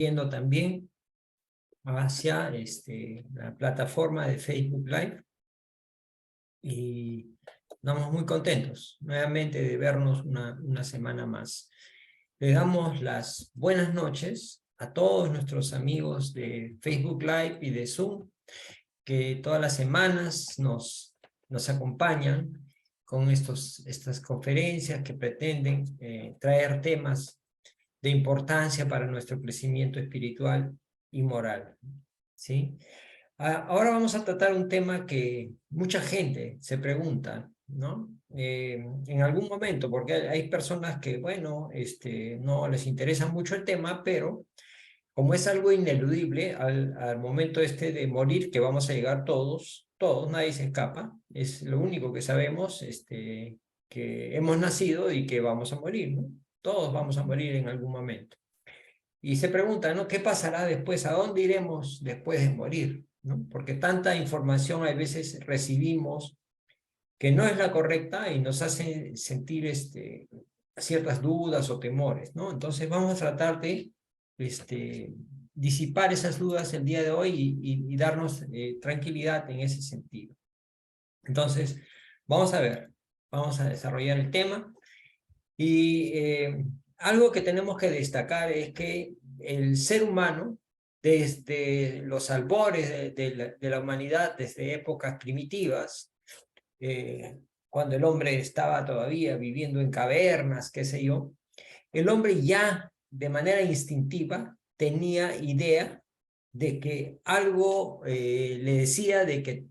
Viendo también hacia la plataforma de Facebook Live y estamos muy contentos nuevamente de vernos una semana más. Le damos las buenas noches a todos nuestros amigos de Facebook Live y de Zoom que todas las semanas nos acompañan con estas conferencias que pretenden traer temas de importancia para nuestro crecimiento espiritual y moral, ¿sí? Ahora vamos a tratar un tema que mucha gente se pregunta, ¿no? En algún momento, porque hay personas que, bueno, no les interesa mucho el tema, pero como es algo ineludible, al momento de morir, que vamos a llegar todos, nadie se escapa, es lo único que sabemos, que hemos nacido y que vamos a morir, ¿no? Todos vamos a morir en algún momento. Y se pregunta, ¿no? ¿Qué pasará después? ¿A dónde iremos después de morir? ¿No? Porque tanta información a veces recibimos que no es la correcta y nos hace sentir ciertas dudas o temores, ¿no? Entonces vamos a tratar de disipar esas dudas el día de hoy y darnos tranquilidad en ese sentido. Entonces, vamos a ver, vamos a desarrollar el tema y algo que tenemos que destacar es que el ser humano, desde los albores de la humanidad, desde épocas primitivas, cuando el hombre estaba todavía viviendo en cavernas, qué sé yo, el hombre ya de manera instintiva tenía idea de que algo le decía de que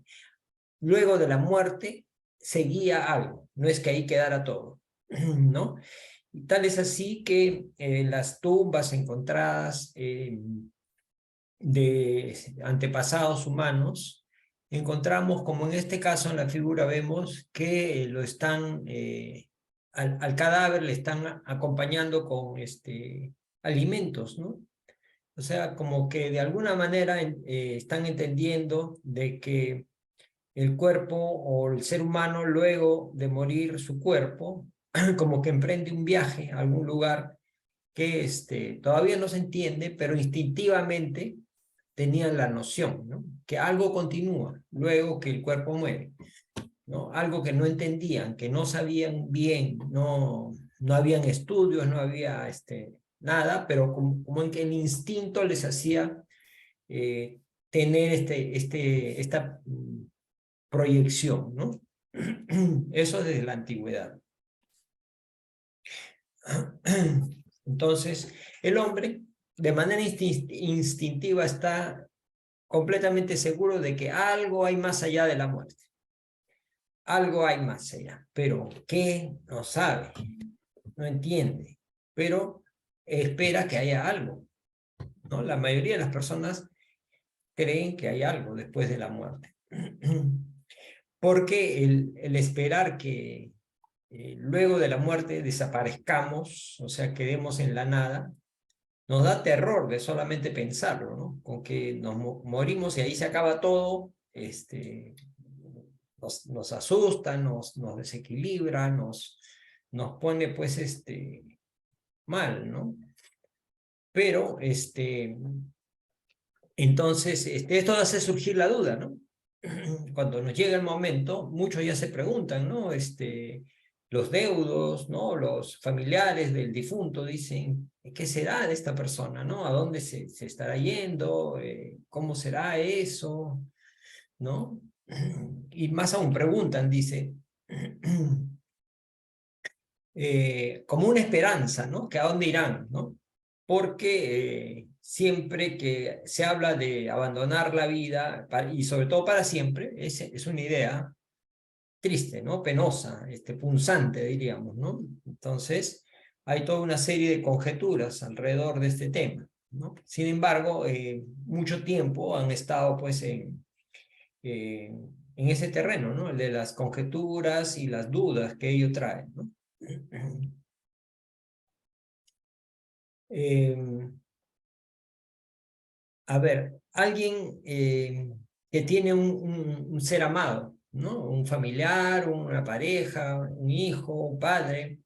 luego de la muerte seguía algo, no es que ahí quedara todo, ¿no? Y tal es así que las tumbas encontradas de antepasados humanos, encontramos, como en este caso en la figura vemos, que lo están, al cadáver le están acompañando con alimentos, ¿no? O sea, como que de alguna manera están entendiendo de que el cuerpo o el ser humano, luego de morir su cuerpo, como que emprende un viaje a algún lugar que todavía no se entiende, pero instintivamente tenían la noción, ¿no? Que algo continúa luego que el cuerpo muere, ¿no? Algo que no entendían, que no sabían bien, no habían estudios, no había nada, pero como en que el instinto les hacía tener esta proyección, ¿no? Eso desde la antigüedad. Entonces, el hombre, de manera instintiva, está completamente seguro de que algo hay más allá de la muerte. Algo hay más allá. Pero ¿qué? No sabe, no entiende, pero espera que haya algo, ¿no? La mayoría de las personas creen que hay algo después de la muerte. Porque el esperar que luego de la muerte desaparezcamos, o sea, quedemos en la nada, nos da terror de solamente pensarlo, ¿no? Con que nos morimos y ahí se acaba todo, nos asusta, nos desequilibra, nos pone pues mal, ¿no? Pero entonces esto hace surgir la duda, ¿no? Cuando nos llega el momento, muchos ya se preguntan, ¿no? Los deudos, ¿no? Los familiares del difunto dicen, ¿qué será de esta persona, ¿no? ¿A dónde se estará yendo? ¿Cómo será eso? ¿No? Y más aún preguntan, dice, como una esperanza, ¿no? Que a dónde irán, ¿no? Porque siempre que se habla de abandonar la vida, y sobre todo para siempre, es una idea triste, ¿no? Penosa, punzante, diríamos, ¿no? Entonces, hay toda una serie de conjeturas alrededor de este tema, ¿no? Sin embargo, mucho tiempo han estado, pues, en ese terreno, ¿no? El de las conjeturas y las dudas que ello trae, ¿no? A ver, alguien que tiene un ser amado, ¿no? Un familiar, una pareja, un hijo, un padre.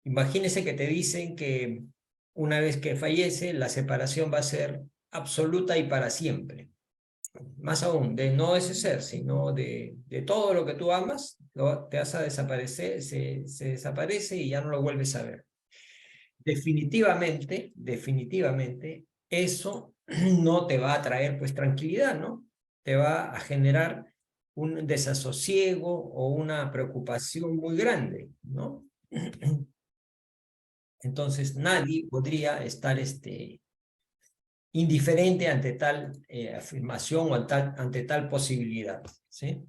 Imagínese que te dicen que una vez que fallece, la separación va a ser absoluta y para siempre. Más aún, de no ese ser, sino de todo lo que tú amas, te vas a desaparecer, se desaparece y ya no lo vuelves a ver. Definitivamente, definitivamente, eso no te va a traer pues tranquilidad, ¿no? Te va a generar un desasosiego o una preocupación muy grande, ¿no? Entonces nadie podría estar indiferente ante tal afirmación o ante tal posibilidad, ¿sí?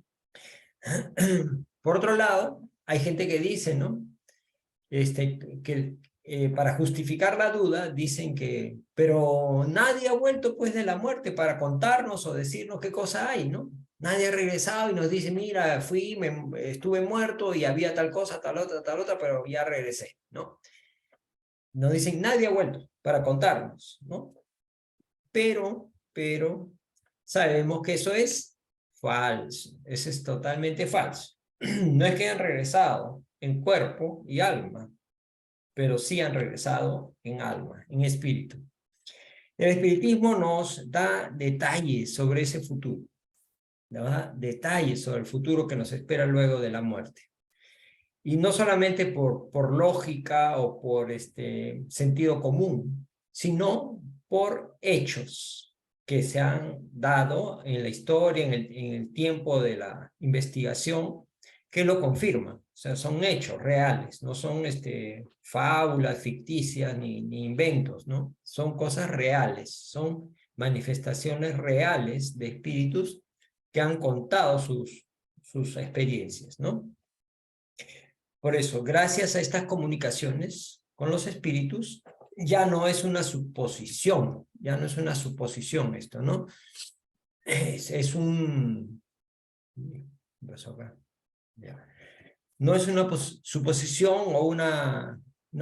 Por otro lado, hay gente que dice, ¿no? Que para justificar la duda dicen que, pero nadie ha vuelto pues de la muerte para contarnos o decirnos qué cosa hay, ¿no? Nadie ha regresado y nos dice, mira, estuve muerto y había tal cosa, tal otra, pero ya regresé, ¿no? Nos dicen, nadie ha vuelto para contarnos, ¿no? Pero, sabemos que eso es falso, eso es totalmente falso. No es que hayan regresado en cuerpo y alma, pero sí han regresado en alma, en espíritu. El espiritismo nos da detalles sobre ese futuro, ¿verdad? Detalles sobre el futuro que nos espera luego de la muerte. Y no solamente por lógica o por sentido común, sino por hechos que se han dado en la historia, en el tiempo de la investigación, que lo confirman. O sea, son hechos reales, no son fábulas ficticias ni inventos, ¿no? Son cosas reales, son manifestaciones reales de espíritus que han contado sus experiencias, ¿no? Por eso, gracias a estas comunicaciones con los espíritus, ya no es una suposición, ya no es una suposición esto, ¿no? Es un... No es una suposición o una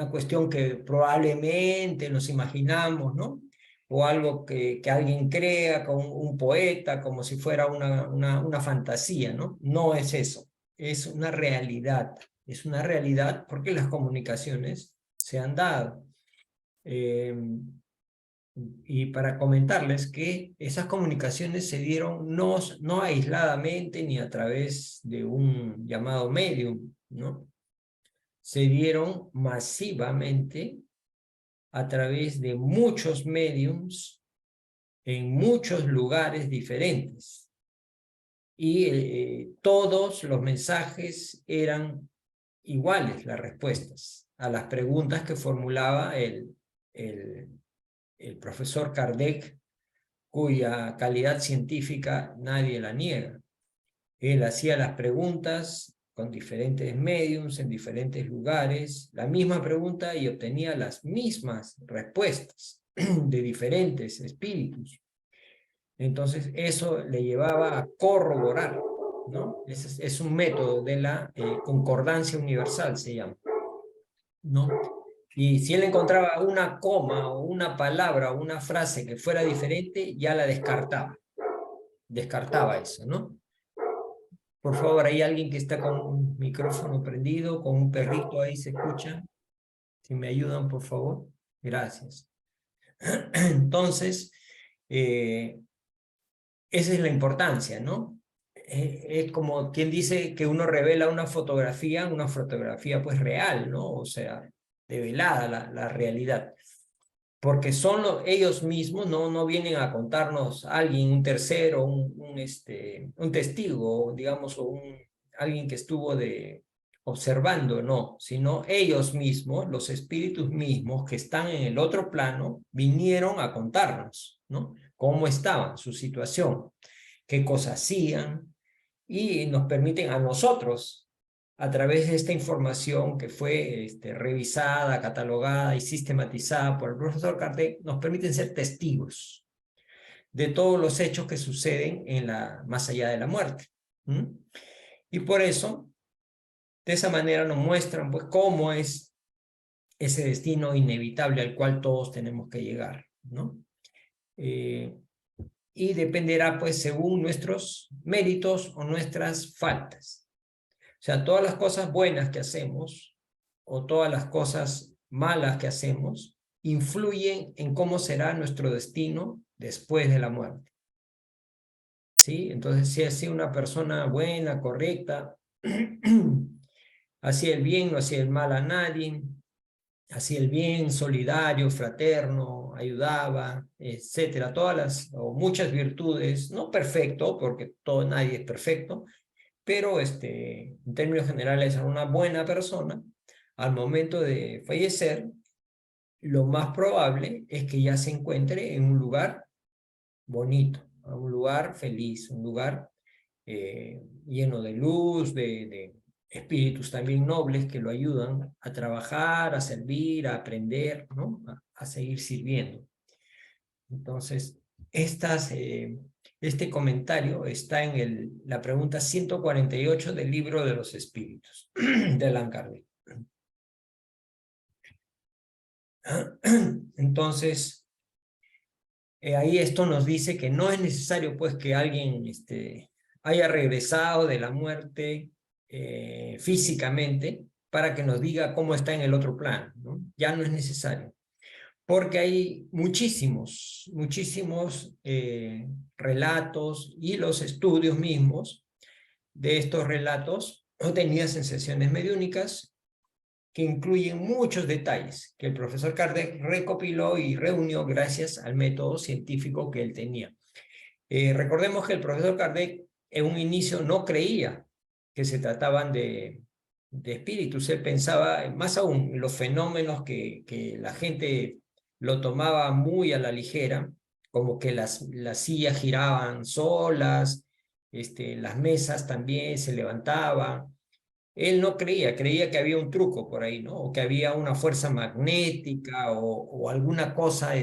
cuestión que probablemente nos imaginamos, ¿no? O algo que alguien crea, como un poeta, como si fuera una fantasía, ¿no? No es eso, es una realidad. Es una realidad porque las comunicaciones se han dado. Y para comentarles que esas comunicaciones se dieron no aisladamente ni a través de un llamado medium, ¿no? Se dieron masivamente a través de muchos mediums en muchos lugares diferentes. Y todos los mensajes eran iguales, las respuestas a las preguntas que formulaba el profesor Kardec, cuya calidad científica nadie la niega. Él hacía las preguntas con diferentes mediums en diferentes lugares, la misma pregunta y obtenía las mismas respuestas de diferentes espíritus. Entonces eso le llevaba a corroborar, ¿no? Es un método de la concordancia universal, se llama, ¿no? Y si él encontraba una coma o una palabra o una frase que fuera diferente, ya la descartaba. Descartaba eso, ¿no? Por favor, hay alguien que está con un micrófono prendido, con un perrito ahí, ¿se escucha? Si me ayudan, por favor. Gracias. Entonces, esa es la importancia, ¿no? Es como quien dice que uno revela una fotografía pues real, ¿no? O sea, develada la realidad. Porque son ellos mismos, no vienen a contarnos alguien, un tercero, un testigo, digamos, o alguien que estuvo observando, no, sino ellos mismos, los espíritus mismos que están en el otro plano, vinieron a contarnos, ¿no? Cómo estaban, su situación, qué cosas hacían, y nos permiten a nosotros, a través de esta información que fue revisada, catalogada y sistematizada por el profesor Kardec, nos permiten ser testigos de todos los hechos que suceden más allá de la muerte. Y por eso, de esa manera nos muestran pues cómo es ese destino inevitable al cual todos tenemos que llegar, ¿no? Y dependerá pues según nuestros méritos o nuestras faltas. O sea, todas las cosas buenas que hacemos o todas las cosas malas que hacemos influyen en cómo será nuestro destino después de la muerte. ¿Sí? Entonces, si ha sido una persona buena, correcta, hacía el bien, no hacía el mal a nadie, hacía el bien, solidario, fraterno, ayudaba, etcétera, todas las, o muchas virtudes, no perfecto, porque nadie es perfecto, pero en términos generales era una buena persona. Al momento de fallecer, lo más probable es que ya se encuentre en un lugar bonito, un lugar feliz, un lugar lleno de luz, de espíritus también nobles que lo ayudan a trabajar, a servir, a aprender, ¿no? A seguir sirviendo. Entonces, este comentario está en la pregunta 148 del libro de los espíritus, de Allan Kardec. Entonces, ahí esto nos dice que no es necesario pues que alguien haya regresado de la muerte físicamente para que nos diga cómo está en el otro plano, ¿no? Ya no es necesario, porque hay muchísimos relatos y los estudios mismos de estos relatos no tenían sensaciones mediúnicas que incluyen muchos detalles que el profesor Kardec recopiló y reunió gracias al método científico que él tenía. Recordemos que el profesor Kardec en un inicio no creía que se trataban de espíritus. Él pensaba, más aún, los fenómenos que la gente lo tomaba muy a la ligera, como que las sillas giraban solas, las mesas también se levantaban. Él no creía que había un truco por ahí, ¿no? O que había una fuerza magnética o alguna cosa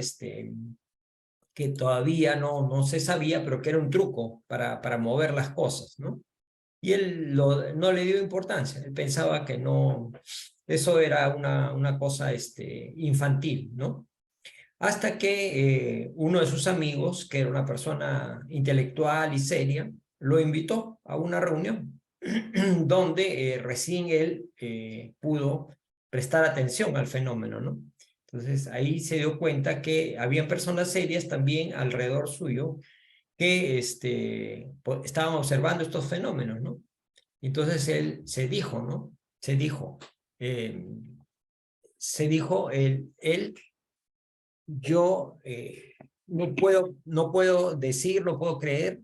que todavía no se sabía, pero que era un truco para mover las cosas, ¿no? Y él no le dio importancia, él pensaba que no, eso era una cosa infantil, ¿no? Hasta que uno de sus amigos, que era una persona intelectual y seria, lo invitó a una reunión donde recién él pudo prestar atención al fenómeno, ¿no? Entonces ahí se dio cuenta que habían personas serias también alrededor suyo que estaban observando estos fenómenos, ¿no? Entonces él eh, se dijo, yo no puedo decir, no puedo creer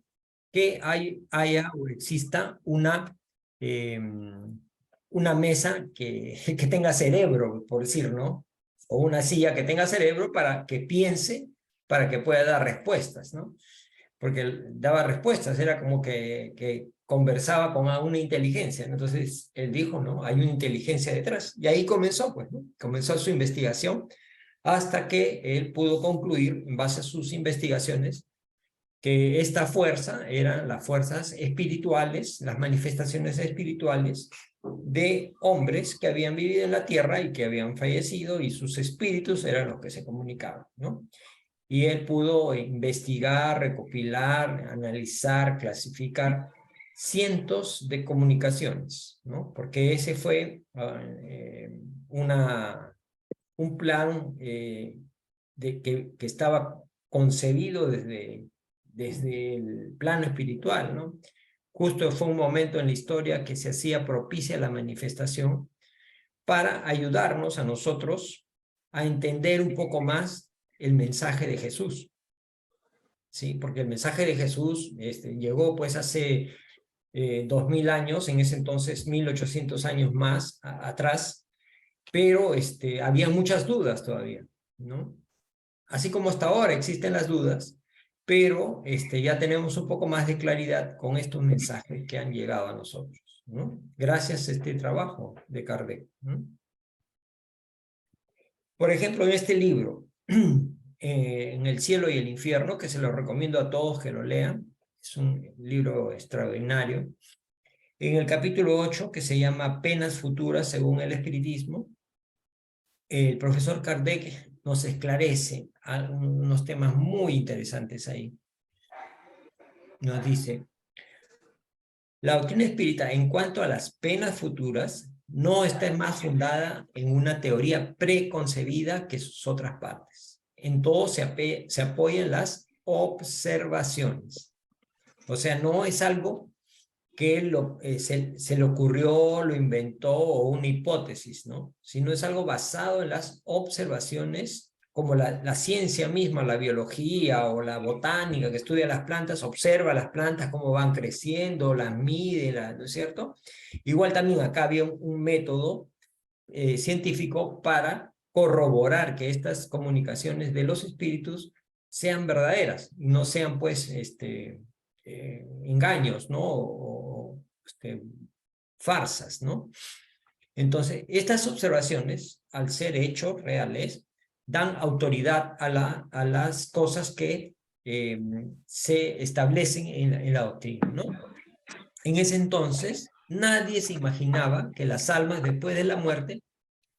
que haya o exista eh, una mesa que tenga cerebro, por decir, ¿no? O una silla que tenga cerebro para que piense, para que pueda dar respuestas, ¿no? Porque él daba respuestas, era como que conversaba con una inteligencia, ¿no? Entonces él dijo, ¿no? Hay una inteligencia detrás. Y ahí comenzó, pues, ¿no? Comenzó su investigación hasta que él pudo concluir, en base a sus investigaciones, que esta fuerza eran las fuerzas espirituales, las manifestaciones espirituales de hombres que habían vivido en la tierra y que habían fallecido, y sus espíritus eran los que se comunicaban, ¿no? Y él pudo investigar, recopilar, analizar, clasificar cientos de comunicaciones, ¿no? Porque ese fue un plan que estaba concebido desde el plano espiritual, ¿no? Justo fue un momento en la historia que se hacía propicia la manifestación para ayudarnos a nosotros a entender un poco más el mensaje de Jesús, ¿sí? Porque el mensaje de Jesús llegó pues hace 2000 años, en ese entonces 1800 años más atrás, pero había muchas dudas todavía, ¿no? Así como hasta ahora existen las dudas, pero ya tenemos un poco más de claridad con estos mensajes que han llegado a nosotros, ¿no? Gracias a este trabajo de Kardec, ¿no? Por ejemplo, en este libro, En el cielo y el infierno, que se lo recomiendo a todos que lo lean, es un libro extraordinario. En el capítulo 8, que se llama Penas futuras según el espiritismo, el profesor Kardec nos esclarece unos temas muy interesantes ahí. Nos dice, la doctrina espírita en cuanto a las penas futuras no está más fundada en una teoría preconcebida que sus otras partes. En todo se apoya en las observaciones. O sea, no es algo que se le ocurrió, lo inventó o una hipótesis, ¿no? Sino es algo basado en las observaciones, como la ciencia misma, la biología o la botánica que estudia las plantas, observa las plantas, cómo van creciendo, las mide, ¿no es cierto? Igual también acá había un método científico para corroborar que estas comunicaciones de los espíritus sean verdaderas, no sean pues engaños, ¿no? Farsas, ¿no? Entonces, estas observaciones, al ser hechos reales, dan autoridad a las cosas que se establecen en la doctrina, ¿no? En ese entonces, nadie se imaginaba que las almas después de la muerte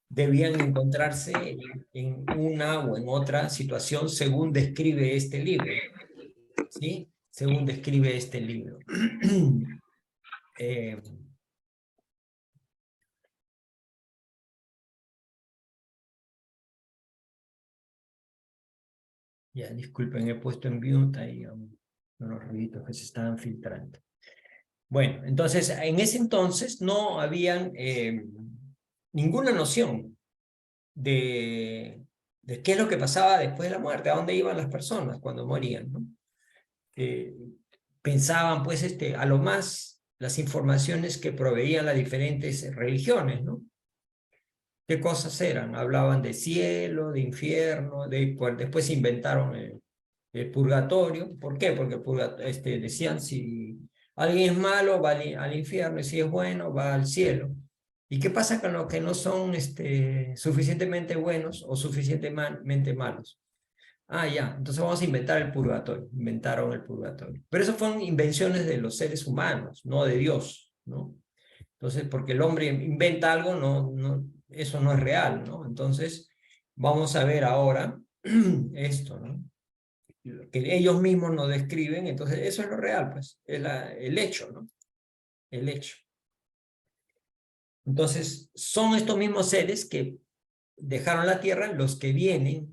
debían encontrarse en una o en otra situación según describe este libro, ¿sí? Según describe este libro. eh, ya, disculpen, he puesto en mute ahí unos ruiditos que se estaban filtrando. Bueno, entonces, en ese entonces no habían ninguna noción de qué es lo que pasaba después de la muerte, a dónde iban las personas cuando morían, ¿no? Pensaban, pues, a lo más las informaciones que proveían las diferentes religiones, ¿no? ¿Qué cosas eran? Hablaban de cielo, de infierno, después inventaron el purgatorio. ¿Por qué? Porque decían, si alguien es malo, va al infierno, y si es bueno, va al cielo. ¿Y qué pasa con los que no son suficientemente buenos o suficientemente malos? Ah, ya, entonces vamos a inventar el purgatorio. Inventaron el purgatorio. Pero eso fueron invenciones de los seres humanos, no de Dios, ¿no? Entonces, porque el hombre inventa algo, eso no es real, ¿no? Entonces, vamos a ver ahora esto, ¿no? Que ellos mismos nos describen, entonces eso es lo real, pues, el hecho, ¿no? El hecho. Entonces, son estos mismos seres que dejaron la Tierra los que vienen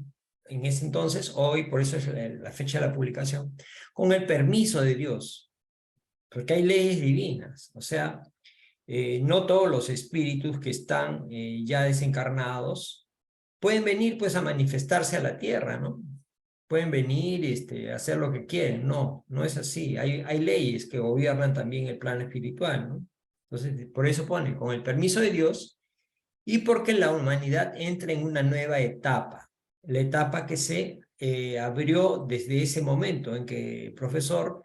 en ese entonces, hoy, por eso es la fecha de la publicación, con el permiso de Dios, porque hay leyes divinas, o sea, no todos los espíritus que están ya desencarnados pueden venir pues a manifestarse a la Tierra, ¿no? Pueden venir a hacer lo que quieren, no es así, hay leyes que gobiernan también el plano espiritual, ¿no? Entonces, por eso pone, con el permiso de Dios, y porque la humanidad entra en una nueva etapa, la etapa que se abrió desde ese momento en que el profesor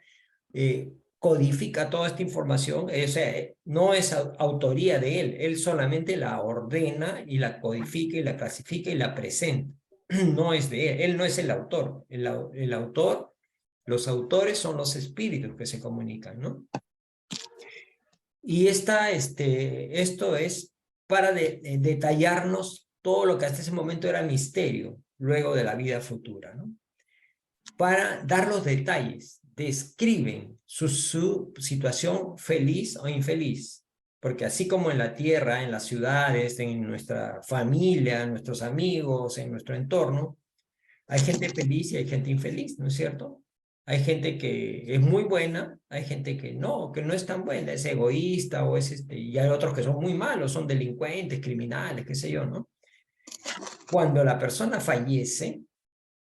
codifica toda esta información, o sea, no es autoría de él solamente la ordena y la codifica y la clasifica y la presenta, no es de él no es el autor, el autor, los autores son los espíritus que se comunican, ¿no? Y esto es para detallarnos todo lo que hasta ese momento era misterio, luego de la vida futura, ¿no? Para dar los detalles, describen su situación feliz o infeliz, porque así como en la tierra, en las ciudades, en nuestra familia, en nuestros amigos, en nuestro entorno, hay gente feliz y hay gente infeliz, ¿no es cierto? Hay gente que es muy buena, hay gente que no es tan buena, es egoísta o y hay otros que son muy malos, son delincuentes, criminales, qué sé yo, ¿no? Cuando la persona fallece,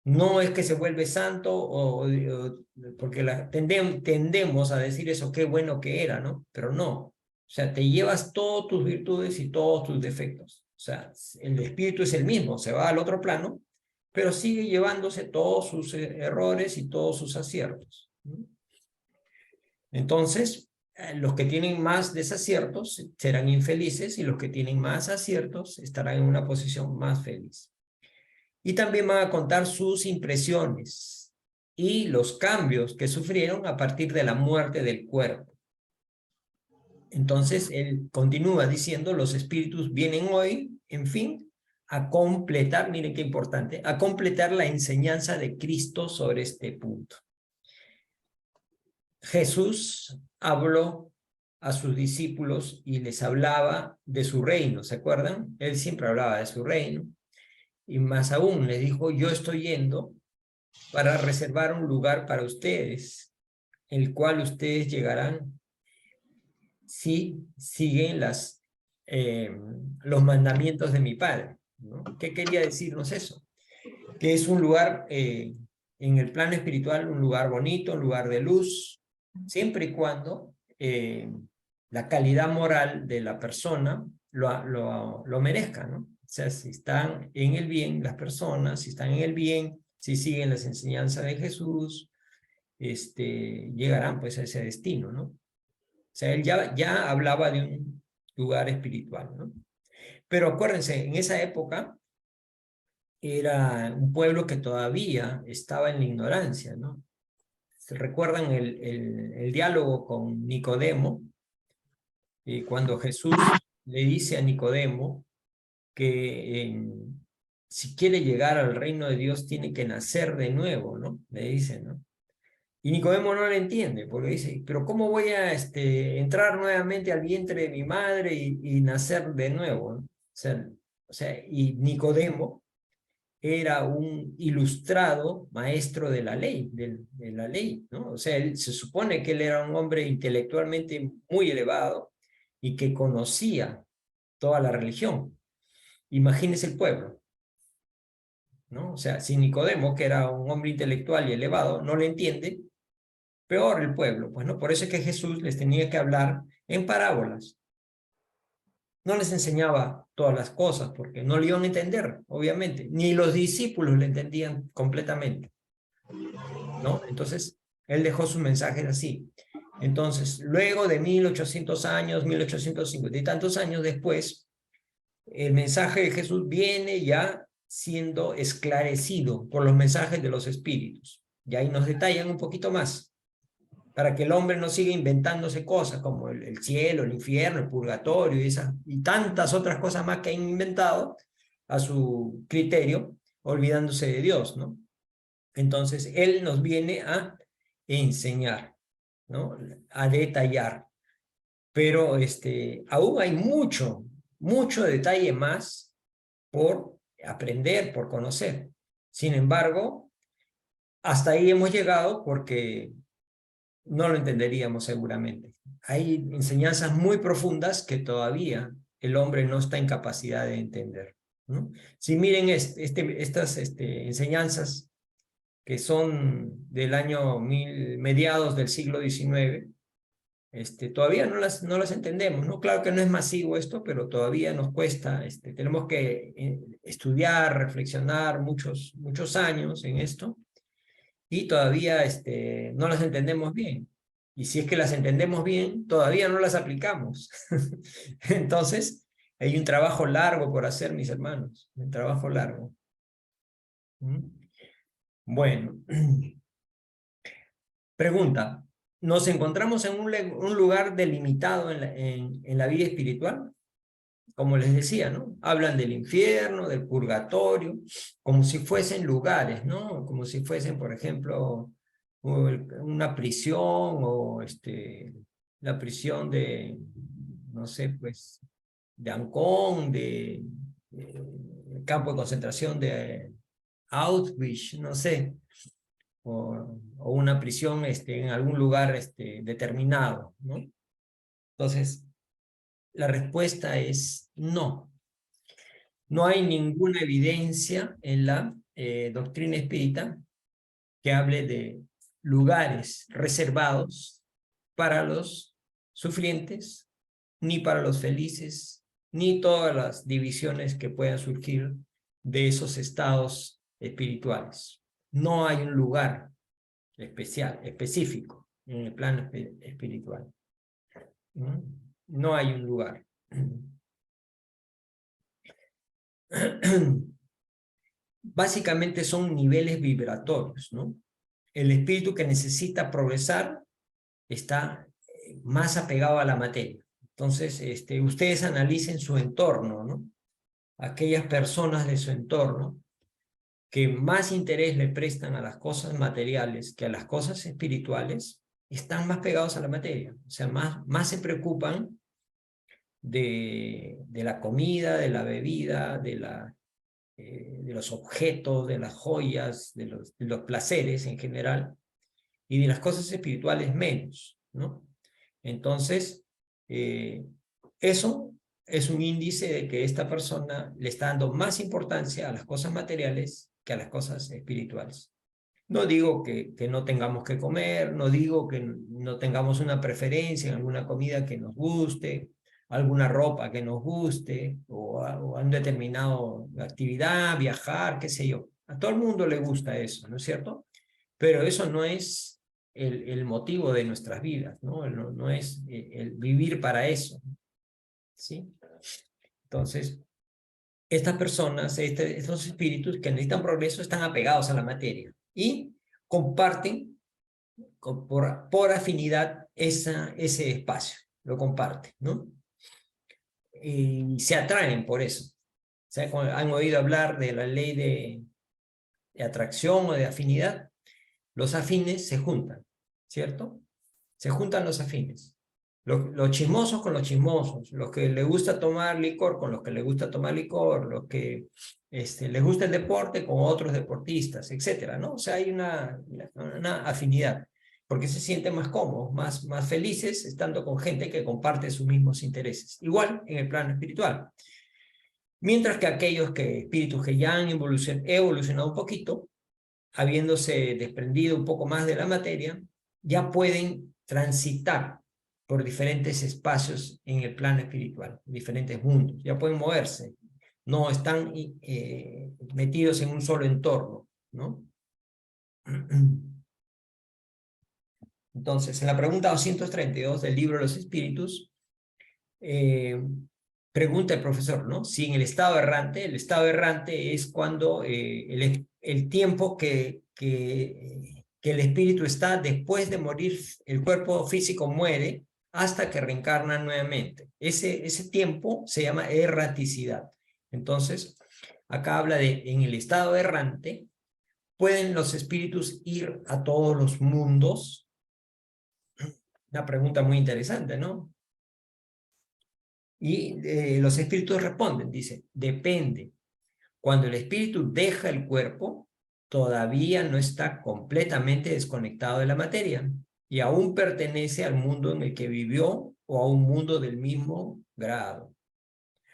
no es que se vuelve santo porque tendemos a decir eso, qué bueno que era, ¿no? Pero no. O sea, te llevas todas tus virtudes y todos tus defectos. O sea, el espíritu es el mismo, se va al otro plano, pero sigue llevándose todos sus errores y todos sus aciertos, ¿no? Entonces, los que tienen más desaciertos serán infelices y los que tienen más aciertos estarán en una posición más feliz. Y también van a contar sus impresiones y los cambios que sufrieron a partir de la muerte del cuerpo. Entonces, él continúa diciendo, los espíritus vienen hoy, en fin, a completar, miren qué importante, a completar la enseñanza de Cristo sobre este punto. Jesús habló a sus discípulos y les hablaba de su reino, ¿se acuerdan? Él siempre hablaba de su reino, y más aún les dijo, yo estoy yendo para reservar un lugar para ustedes, el cual ustedes llegarán si siguen los mandamientos de mi Padre, ¿no? ¿Qué quería decirnos eso? Que es un lugar, en el plano espiritual, un lugar bonito, un lugar de luz, siempre y cuando la calidad moral de la persona lo merezca, ¿no? O sea, si están en el bien las personas, si están en el bien, si siguen las enseñanzas de Jesús, llegarán pues a ese destino, ¿no? O sea, él ya hablaba de un lugar espiritual, ¿no? Pero acuérdense, en esa época era un pueblo que todavía estaba en la ignorancia, ¿no? ¿Se recuerdan el diálogo con Nicodemo? Cuando Jesús le dice a Nicodemo que si quiere llegar al reino de Dios tiene que nacer de nuevo, ¿no? Le dice, ¿no? Y Nicodemo no le entiende, porque dice, pero ¿cómo voy a entrar nuevamente al vientre de mi madre y nacer de nuevo, ¿no? Y Nicodemo era un ilustrado maestro de la ley, de la ley, ¿no? O sea, se supone que él era un hombre intelectualmente muy elevado y que conocía toda la religión. Imagínese el pueblo, ¿no? O sea, si Nicodemo, que era un hombre intelectual y elevado, no le entiende, peor el pueblo, pues, ¿no? Por eso es que Jesús les tenía que hablar en parábolas. No les enseñaba todas las cosas, porque no le iban a entender, obviamente. Ni los discípulos le entendían completamente, ¿no? Entonces, él dejó sus mensajes así. Entonces, luego de 1800 años, 1850 y tantos años después, el mensaje de Jesús viene ya siendo esclarecido por los mensajes de los espíritus. Y ahí nos detallan un poquito más, para que el hombre no siga inventándose cosas como el cielo, el infierno, el purgatorio y tantas otras cosas más que han inventado a su criterio, olvidándose de Dios, ¿no? Entonces, Él nos viene a enseñar, ¿no? A detallar. Pero aún hay mucho detalle más por aprender, por conocer. Sin embargo, hasta ahí hemos llegado porque no lo entenderíamos seguramente. Hay enseñanzas muy profundas que todavía el hombre no está en capacidad de entender, ¿no? Si miren estas enseñanzas que son del año mediados del siglo XIX, todavía no las entendemos, ¿no? Claro que no es masivo esto, pero todavía nos cuesta, tenemos que estudiar, reflexionar muchos años en esto, y todavía no las entendemos bien. Y si es que las entendemos bien, todavía no las aplicamos. Entonces, hay un trabajo largo por hacer, mis hermanos, un trabajo largo. Bueno, pregunta, ¿nos encontramos en un lugar delimitado en la vida espiritual? Como les decía, ¿no? Hablan del infierno, del purgatorio, como si fuesen lugares, ¿no? Como si fuesen, por ejemplo, una prisión o la prisión de, no sé, pues, de Ancón, el campo de concentración de Auschwitz, no sé, o una prisión en algún lugar determinado, ¿no? Entonces, la respuesta es no. No hay ninguna evidencia en la doctrina espírita que hable de lugares reservados para los sufrientes, ni para los felices, ni todas las divisiones que puedan surgir de esos estados espirituales. No hay un lugar específico en el plano espiritual. No hay un lugar. Básicamente son niveles vibratorios, ¿no? El espíritu que necesita progresar está más apegado a la materia. Entonces, ustedes analicen su entorno, ¿no? Aquellas personas de su entorno que más interés le prestan a las cosas materiales que a las cosas espirituales, están más pegados a la materia, o sea, más se preocupan de la comida, de la bebida, de los objetos, de las joyas, de los placeres en general, y de las cosas espirituales menos, ¿no? Entonces, eso es un índice de que esta persona le está dando más importancia a las cosas materiales que a las cosas espirituales. No digo que no tengamos que comer, no digo que no tengamos una preferencia en alguna comida que nos guste, alguna ropa que nos guste, o a una determinada actividad, viajar, qué sé yo. A todo el mundo le gusta eso, ¿no es cierto? Pero eso no es el motivo de nuestras vidas, ¿no? No es el vivir para eso, ¿sí? Entonces, estas personas, estos espíritus que necesitan progreso, están apegados a la materia y comparten por afinidad ese espacio, lo comparten, ¿no? Y se atraen por eso. O sea, han oído hablar de la ley de atracción o de afinidad. Los afines se juntan, ¿cierto? Se juntan los afines. Los chismosos con los chismosos, los que les gusta tomar licor con los que les gusta tomar licor, los que les gusta el deporte con otros deportistas, etcétera, ¿no? O sea, hay una afinidad, porque se sienten más cómodos, más felices estando con gente que comparte sus mismos intereses. Igual en el plano espiritual. Mientras que aquellos espíritus que ya han evolucionado un poquito, habiéndose desprendido un poco más de la materia, ya pueden transitar por diferentes espacios en el plano espiritual, diferentes mundos, ya pueden moverse, no están metidos en un solo entorno, ¿no? Entonces, en la pregunta 232 del libro de los espíritus, pregunta el profesor, ¿no? Si en el estado errante es cuando el tiempo que el espíritu está después de morir, el cuerpo físico muere hasta que reencarna nuevamente. Ese tiempo se llama erraticidad. Entonces, acá habla de en el estado errante, ¿pueden los espíritus ir a todos los mundos? Una pregunta muy interesante, ¿no? Y los espíritus responden, dice, depende. Cuando el espíritu deja el cuerpo, todavía no está completamente desconectado de la materia y aún pertenece al mundo en el que vivió o a un mundo del mismo grado,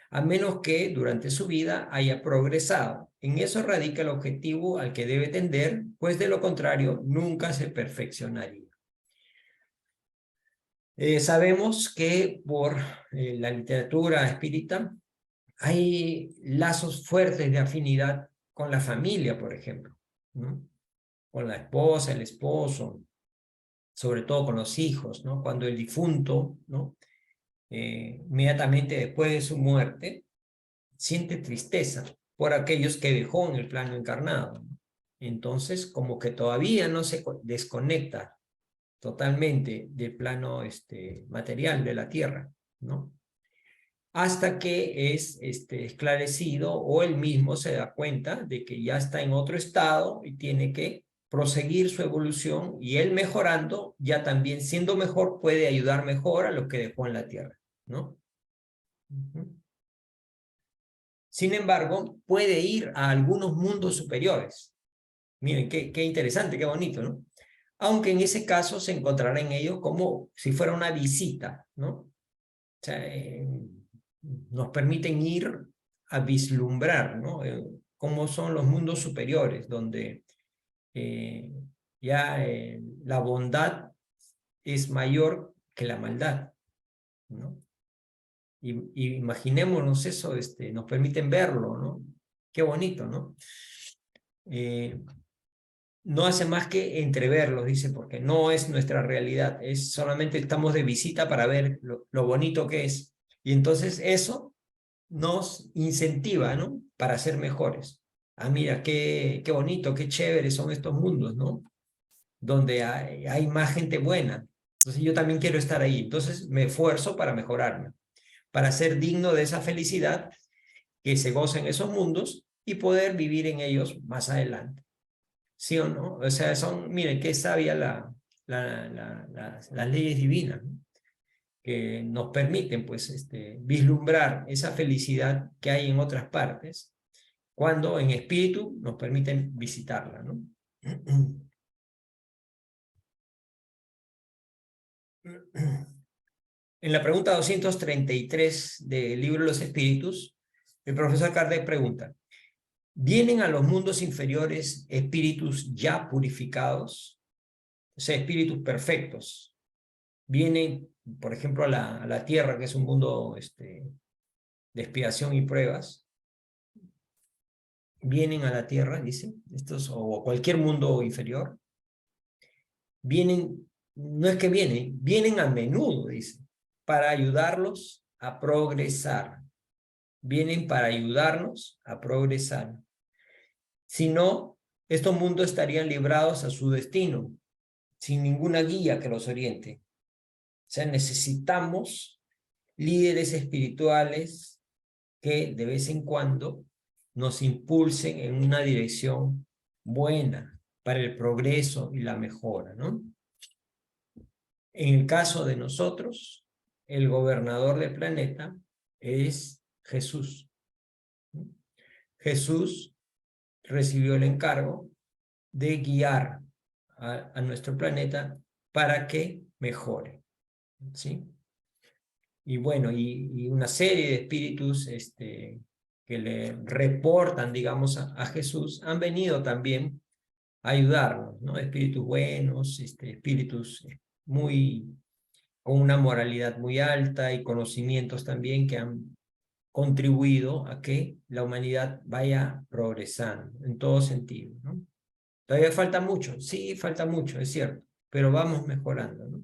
a menos que durante su vida haya progresado. En eso radica el objetivo al que debe tender, pues de lo contrario nunca se perfeccionaría. Sabemos que por la literatura espírita hay lazos fuertes de afinidad con la familia, por ejemplo, ¿no? Con la esposa, el esposo, sobre todo con los hijos, ¿no? Cuando el difunto, ¿no? Inmediatamente después de su muerte, siente tristeza por aquellos que dejó en el plano encarnado, ¿no? Entonces, como que todavía no se desconecta totalmente del plano material de la tierra, ¿no? Hasta que es esclarecido o él mismo se da cuenta de que ya está en otro estado y tiene que proseguir su evolución, y él mejorando, ya también siendo mejor, puede ayudar mejor a lo que dejó en la tierra, ¿no? Sin embargo, puede ir a algunos mundos superiores. Miren, qué interesante, qué bonito, ¿no? Aunque en ese caso se encontrará en ellos como si fuera una visita, ¿no? O sea, nos permiten ir a vislumbrar, ¿no? Cómo son los mundos superiores, donde ya la bondad es mayor que la maldad, ¿no? Y imaginémonos eso, nos permiten verlo, ¿no? Qué bonito, ¿no? No hace más que entreverlos, dice, porque no es nuestra realidad, es solamente estamos de visita para ver lo bonito que es. Y entonces eso nos incentiva, ¿no? Para ser mejores. Ah, mira, qué bonito, qué chévere son estos mundos, ¿no? Donde hay más gente buena. Entonces yo también quiero estar ahí. Entonces me esfuerzo para mejorarme, para ser digno de esa felicidad que se goza en esos mundos y poder vivir en ellos más adelante. ¿Sí o no? O sea, miren, qué sabia las leyes divinas, ¿no? Que nos permiten pues, vislumbrar esa felicidad que hay en otras partes, cuando en espíritu nos permiten visitarla, ¿no? En la pregunta 233 del libro de los espíritus, el profesor Kardec pregunta: ¿vienen a los mundos inferiores espíritus ya purificados? O sea, espíritus perfectos. Vienen, por ejemplo, a la tierra, que es un mundo de expiación y pruebas. Vienen a la tierra, dice, estos, o a cualquier mundo inferior. Vienen, no es que vienen, vienen a menudo, dice, para ayudarlos a progresar. Vienen para ayudarnos a progresar. Si no, estos mundos estarían librados a su destino, sin ninguna guía que los oriente. O sea, necesitamos líderes espirituales que de vez en cuando nos impulsen en una dirección buena para el progreso y la mejora, ¿no? En el caso de nosotros, el gobernador del planeta es Jesús. Jesús recibió el encargo de guiar a nuestro planeta para que mejore, ¿sí? Y bueno, y una serie de espíritus que le reportan, digamos, a Jesús, han venido también a ayudarnos, ¿no? Espíritus buenos, espíritus muy, con una moralidad muy alta y conocimientos también que han contribuido a que la humanidad vaya progresando en todo sentido, ¿no? Todavía falta mucho, sí, falta mucho, es cierto, pero vamos mejorando, ¿no?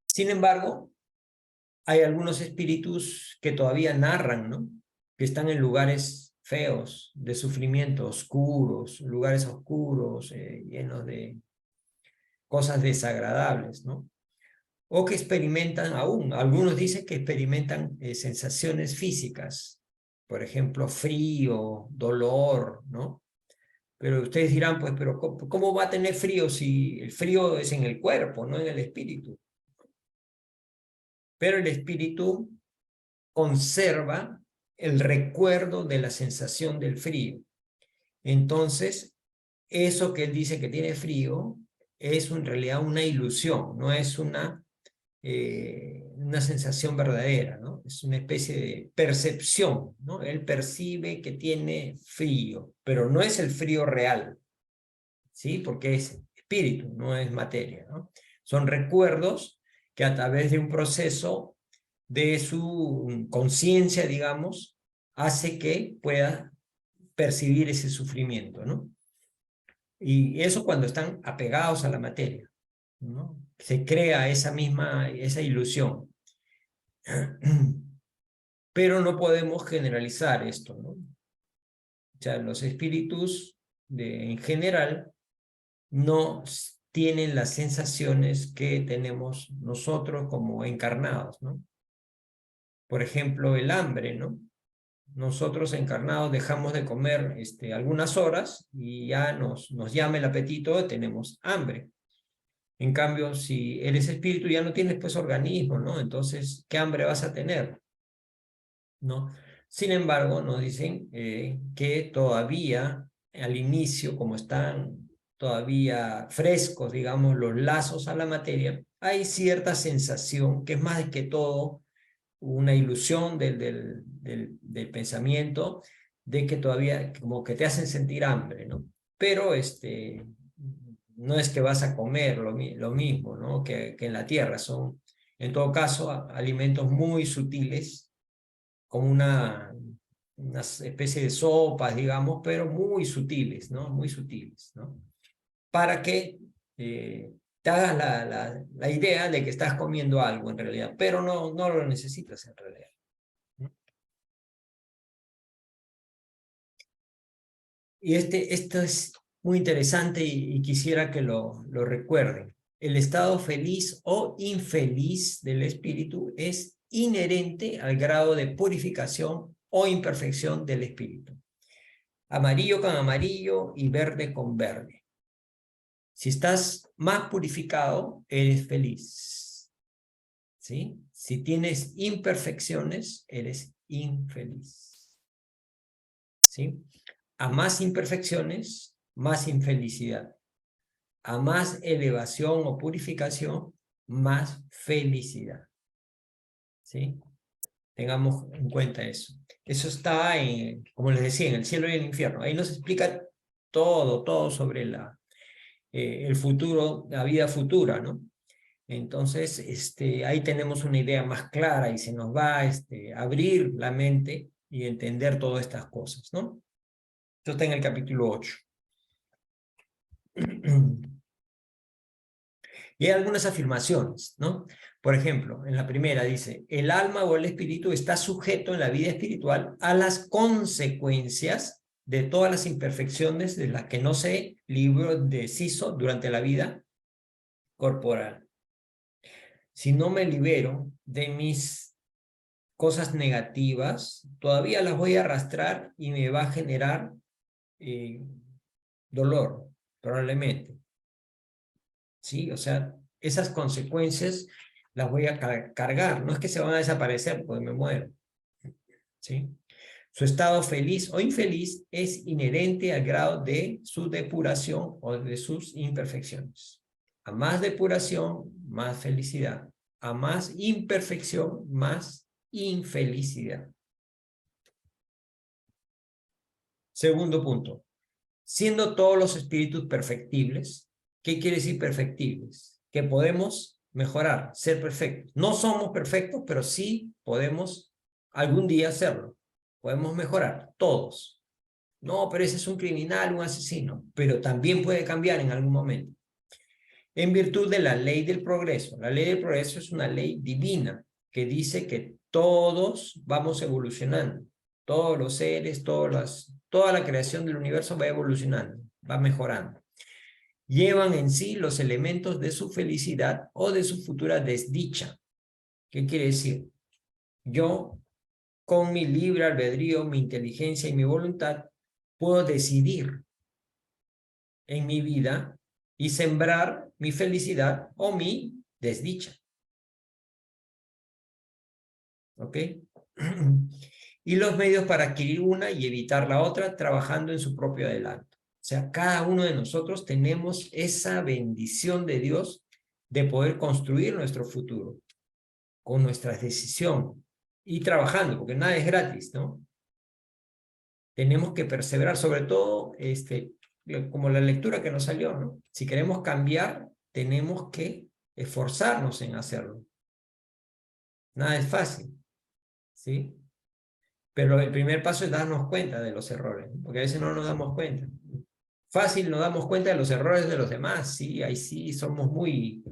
Sin embargo, hay algunos espíritus que todavía narran, ¿no? Que están en lugares feos, de sufrimiento, oscuros, lugares oscuros, llenos de cosas desagradables, ¿no? O que experimentan aún, algunos dicen que experimentan sensaciones físicas, por ejemplo, frío, dolor, ¿no? Pero ustedes dirán, pues, pero ¿cómo va a tener frío si el frío es en el cuerpo, no en el espíritu? Pero el espíritu conserva el recuerdo de la sensación del frío. Entonces, eso que él dice que tiene frío es en realidad una ilusión, no es una sensación verdadera, ¿no? Es una especie de percepción, ¿no? Él percibe que tiene frío, pero no es el frío real, ¿sí? Porque es espíritu, no es materia, ¿no? Son recuerdos que a través de un proceso de su conciencia, digamos, hace que pueda percibir ese sufrimiento, ¿no? Y eso cuando están apegados a la materia, ¿no? Se crea esa ilusión. Pero no podemos generalizar esto, ¿no? O sea, los espíritus en general no tienen las sensaciones que tenemos nosotros como encarnados, ¿no? Por ejemplo, el hambre, ¿no? Nosotros encarnados dejamos de comer algunas horas y ya nos llama el apetito, tenemos hambre. En cambio, si eres espíritu ya no tienes pues organismo, ¿no? Entonces, ¿qué hambre vas a tener? ¿No? Sin embargo, nos dicen que todavía al inicio, como están todavía frescos, digamos, los lazos a la materia, hay cierta sensación que es más que todo una ilusión del pensamiento de que todavía como que te hacen sentir hambre, ¿no? Pero no es que vas a comer lo mismo, ¿no? Que en la tierra. Son, en todo caso, alimentos muy sutiles, como una especie de sopas, digamos, pero muy sutiles, ¿no? Muy sutiles, ¿no? Para que te hagas la idea de que estás comiendo algo en realidad, pero no lo necesitas en realidad. Y esto es muy interesante y quisiera que lo recuerden. El estado feliz o infeliz del espíritu es inherente al grado de purificación o imperfección del espíritu. Amarillo con amarillo y verde con verde. Si estás más purificado, eres feliz. ¿Sí? Si tienes imperfecciones, eres infeliz. ¿Sí? A más imperfecciones, más infelicidad. A más elevación o purificación, más felicidad. ¿Sí? Tengamos en cuenta eso. Eso está, como les decía, en el cielo y el infierno. Ahí nos explica todo sobre el futuro, la vida futura, ¿no? Entonces, ahí tenemos una idea más clara y se nos va a abrir la mente y entender todas estas cosas, ¿no? Esto está en el capítulo 8. Y hay algunas afirmaciones, ¿no? Por ejemplo, en la primera dice, el alma o el espíritu está sujeto en la vida espiritual a las consecuencias de todas las imperfecciones de las que no se libró deshizo durante la vida corporal. Si no me libero de mis cosas negativas, todavía las voy a arrastrar y me va a generar dolor, probablemente. ¿Sí? O sea, esas consecuencias las voy a cargar. No es que se van a desaparecer porque me muero. ¿Sí? Su estado feliz o infeliz es inherente al grado de su depuración o de sus imperfecciones. A más depuración, más felicidad. A más imperfección, más infelicidad. Segundo punto. Siendo todos los espíritus perfectibles, ¿qué quiere decir perfectibles? Que podemos mejorar, ser perfectos. No somos perfectos, pero sí podemos algún día hacerlo. Podemos mejorar, todos. No, pero ese es un criminal, un asesino, pero también puede cambiar en algún momento. En virtud de la ley del progreso. La ley del progreso es una ley divina que dice que todos vamos evolucionando. Todos los seres, toda la creación del universo va evolucionando, va mejorando. Llevan en sí los elementos de su felicidad o de su futura desdicha. ¿Qué quiere decir? Yo, con mi libre albedrío, mi inteligencia y mi voluntad, puedo decidir en mi vida y sembrar mi felicidad o mi desdicha. ¿Ok? Y los medios para adquirir una y evitar la otra, trabajando en su propio adelanto. O sea, cada uno de nosotros tenemos esa bendición de Dios de poder construir nuestro futuro con nuestras decisiones y trabajando, porque nada es gratis, ¿no? Tenemos que perseverar, sobre todo, como la lectura que nos salió, ¿no? Si queremos cambiar, tenemos que esforzarnos en hacerlo. Nada es fácil, ¿sí? Pero el primer paso es darnos cuenta de los errores, ¿no? Porque a veces no nos damos cuenta. Fácil nos damos cuenta de los errores de los demás, sí, ahí sí somos muy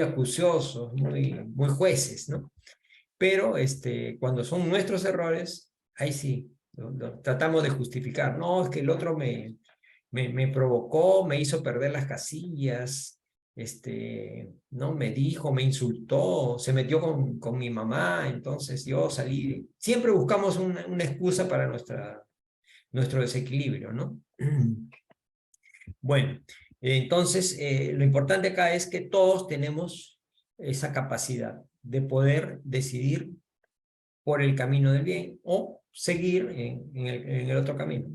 acuciosos, muy jueces, ¿no? Pero cuando son nuestros errores, ahí sí, tratamos de justificar. No, es que el otro me provocó, me hizo perder las casillas, no me dijo, me insultó, se metió con mi mamá, entonces yo salí. Siempre buscamos una excusa para nuestro desequilibrio, ¿no? Bueno, entonces lo importante acá es que todos tenemos esa capacidad de poder decidir por el camino del bien o seguir en el otro camino.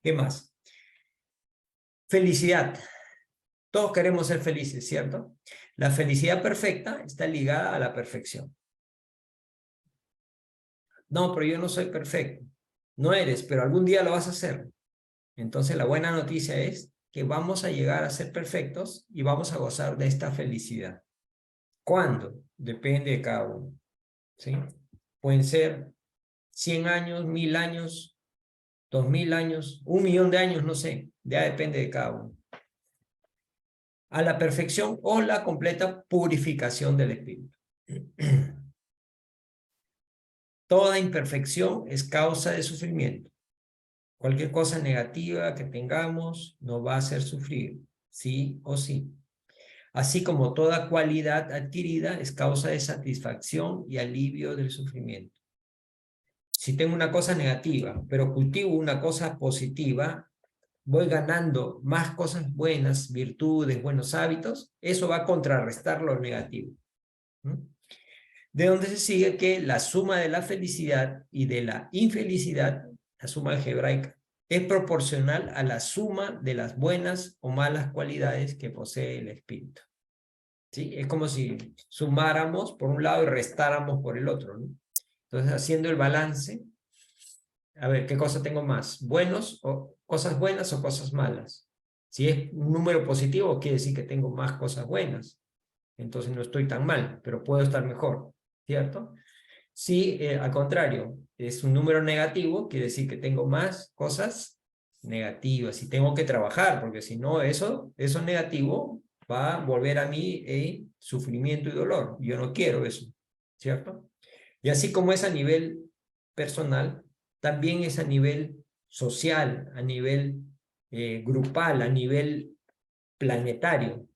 ¿Qué más? Felicidad. Todos queremos ser felices, ¿cierto? La felicidad perfecta está ligada a la perfección. No, pero yo no soy perfecto. No eres, pero algún día lo vas a hacer. Entonces la buena noticia es que vamos a llegar a ser perfectos y vamos a gozar de esta felicidad. ¿Cuándo? Depende de cada uno. ¿Sí? Pueden ser 100 años, 1000 años, 2000 años, 1.000.000 de años, no sé. Ya depende de cada uno. A la perfección o la completa purificación del espíritu. Toda imperfección es causa de sufrimiento. Cualquier cosa negativa que tengamos nos va a hacer sufrir, sí o sí. Así como toda cualidad adquirida es causa de satisfacción y alivio del sufrimiento. Si tengo una cosa negativa, pero cultivo una cosa positiva, voy ganando más cosas buenas, virtudes, buenos hábitos, eso va a contrarrestar lo negativo. ¿No? De donde se sigue que la suma de la felicidad y de la infelicidad, la suma algebraica, es proporcional a la suma de las buenas o malas cualidades que posee el espíritu. ¿Sí? Es como si sumáramos por un lado y restáramos por el otro, ¿no? Entonces, haciendo el balance, a ver, ¿qué cosa tengo más? ¿Cosas buenas o cosas malas? Si es un número positivo, quiere decir que tengo más cosas buenas. Entonces no estoy tan mal, pero puedo estar mejor, ¿cierto? Si al contrario es un número negativo, quiere decir que tengo más cosas negativas y tengo que trabajar, porque si no eso negativo va a volver a mí sufrimiento y dolor. Yo no quiero eso, ¿cierto? Y así como es a nivel personal, también es a nivel social, a nivel grupal, a nivel planetario,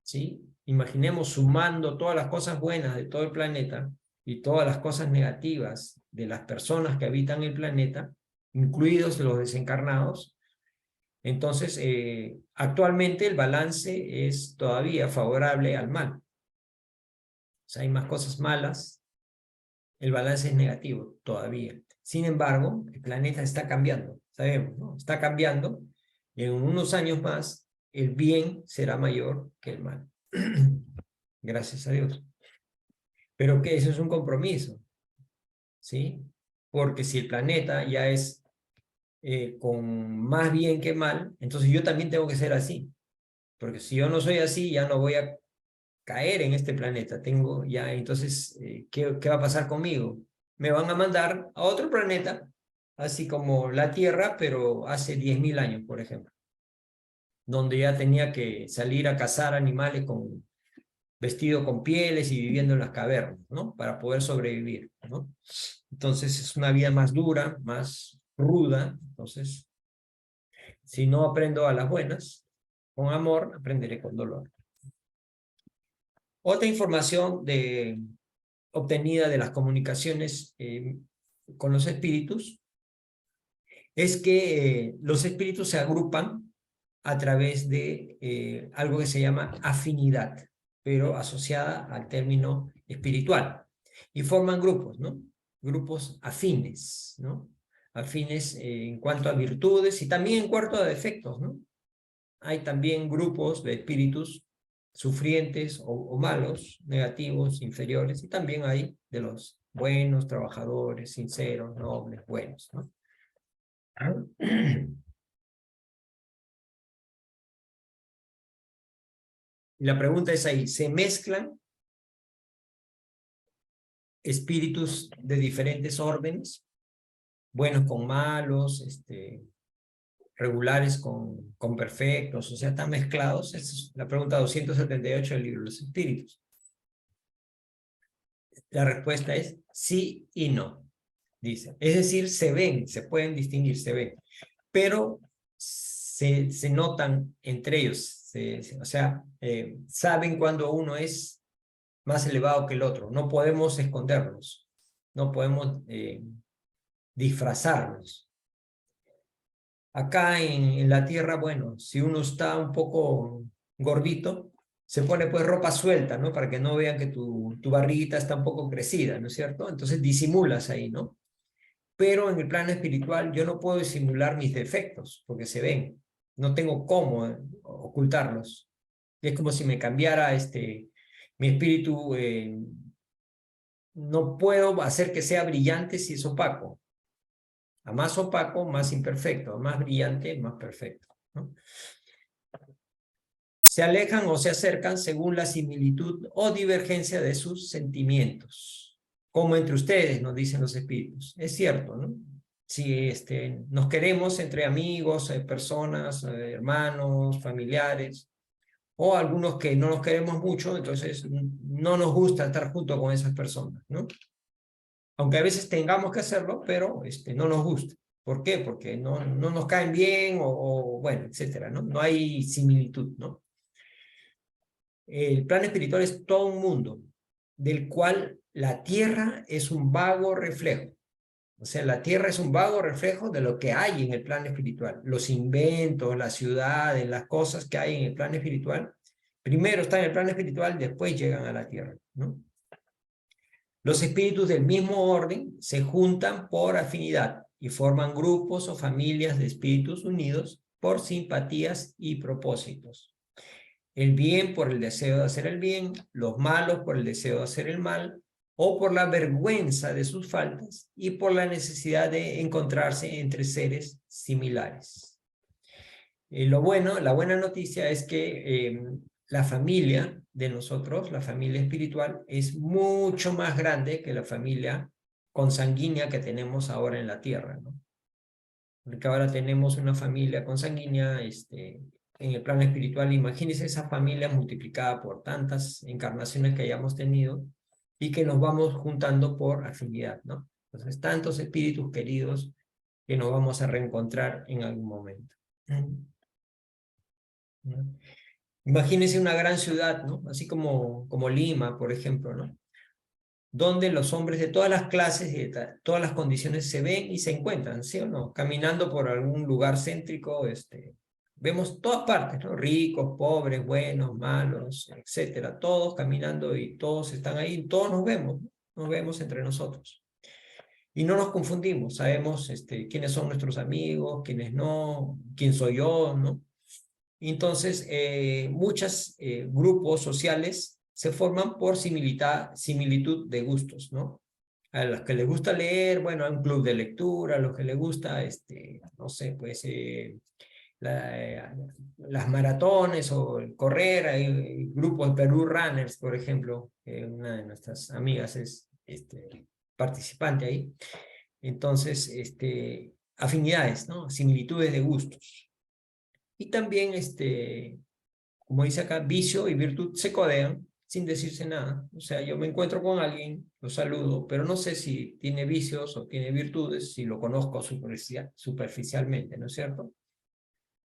¿sí? Imaginemos sumando todas las cosas buenas de todo el planeta y todas las cosas negativas de las personas que habitan el planeta, incluidos los desencarnados. Entonces, actualmente el balance es todavía favorable al mal. O sea, hay más cosas malas, el balance es negativo todavía. Sin embargo, el planeta está cambiando, sabemos, ¿no? Está cambiando. En unos años más, el bien será mayor que el mal. Gracias a Dios. Pero que eso es un compromiso, ¿sí? Porque si el planeta ya es con más bien que mal, entonces yo también tengo que ser así. Porque si yo no soy así, ya no voy a caer en este planeta. Tengo ya, entonces, ¿qué va a pasar conmigo? Me van a mandar a otro planeta, así como la Tierra, pero hace 10.000 años, por ejemplo, donde ya tenía que salir a cazar animales vestido con pieles y viviendo en las cavernas, ¿no? Para poder sobrevivir, ¿no? Entonces es una vida más dura, más ruda. Entonces, si no aprendo a las buenas, con amor, aprenderé con dolor. Otra información obtenida de las comunicaciones con los espíritus es que los espíritus se agrupan a través de algo que se llama afinidad, pero asociada al término espiritual. Y forman grupos, ¿no? Grupos afines, ¿no? Afines en cuanto a virtudes y también en cuanto a defectos, ¿no? Hay también grupos de espíritus sufrientes o malos, negativos, inferiores, y también hay de los buenos, trabajadores, sinceros, nobles, buenos, ¿no? Y la pregunta es ahí, ¿se mezclan espíritus de diferentes órdenes? Buenos con malos, regulares con perfectos, o sea, están mezclados. Esa es la pregunta 278 del libro de los espíritus. La respuesta es sí y no, dice. Es decir, se ven, se pueden distinguir, se ven, pero se notan entre ellos, o sea, saben cuando uno es más elevado que el otro. No podemos esconderlos, no podemos disfrazarlos. Acá en la tierra, bueno, si uno está un poco gordito, se pone pues ropa suelta, ¿no? Para que no vean que tu barriguita está un poco crecida, ¿no es cierto? Entonces disimulas ahí, ¿no? Pero en el plano espiritual yo no puedo disimular mis defectos, porque se ven. No tengo cómo ocultarlos. Es como si me cambiara mi espíritu. No puedo hacer que sea brillante si es opaco. A más opaco, más imperfecto. A más brillante, más perfecto, ¿no? Se alejan o se acercan según la similitud o divergencia de sus sentimientos. Como entre ustedes, nos dicen los espíritus. Es cierto, ¿no? Si nos queremos entre amigos, personas, hermanos, familiares, o algunos que no nos queremos mucho, entonces no nos gusta estar junto con esas personas, ¿no? Aunque a veces tengamos que hacerlo, pero no nos gusta. ¿Por qué? Porque no nos caen bien bueno, etcétera, ¿no? No hay similitud, ¿no? El plano espiritual es todo un mundo, del cual la tierra es un vago reflejo. O sea, la tierra es un vago reflejo de lo que hay en el plano espiritual. Los inventos, las ciudades, las cosas que hay en el plano espiritual, primero están en el plano espiritual, después llegan a la tierra, ¿no? Los espíritus del mismo orden se juntan por afinidad y forman grupos o familias de espíritus unidos por simpatías y propósitos. El bien por el deseo de hacer el bien, los malos por el deseo de hacer el mal, o por la vergüenza de sus faltas y por la necesidad de encontrarse entre seres similares. La buena noticia es que la familia de nosotros, la familia espiritual, es mucho más grande que la familia consanguínea que tenemos ahora en la tierra, ¿no? Porque ahora tenemos una familia consanguínea, en el plano espiritual, imagínense esa familia multiplicada por tantas encarnaciones que hayamos tenido y que nos vamos juntando por afinidad, ¿no? Entonces, tantos espíritus queridos que nos vamos a reencontrar en algún momento. Imagínense una gran ciudad, ¿no? Así como Lima, por ejemplo, ¿no? Donde los hombres de todas las clases y de todas las condiciones se ven y se encuentran, ¿sí o no? Caminando por algún lugar céntrico, vemos todas partes, ¿no? Ricos, pobres, buenos, malos, etcétera, todos caminando y todos están ahí, todos nos vemos, ¿no? Nos vemos entre nosotros. Y no nos confundimos, sabemos quiénes son nuestros amigos, quiénes no, quién soy yo, ¿no? Entonces, muchos grupos sociales se forman por similitud de gustos, ¿no? A los que les gusta leer, bueno, hay un club de lectura, a los que les gusta, no sé, pues, las maratones o el correr, hay grupos de Perú Runners, por ejemplo, una de nuestras amigas es participante ahí. Entonces, afinidades, ¿no? Similitudes de gustos. Y también, como dice acá, vicio y virtud se codean sin decirse nada. O sea, yo me encuentro con alguien, lo saludo, pero no sé si tiene vicios o tiene virtudes, si lo conozco superficialmente, ¿no es cierto?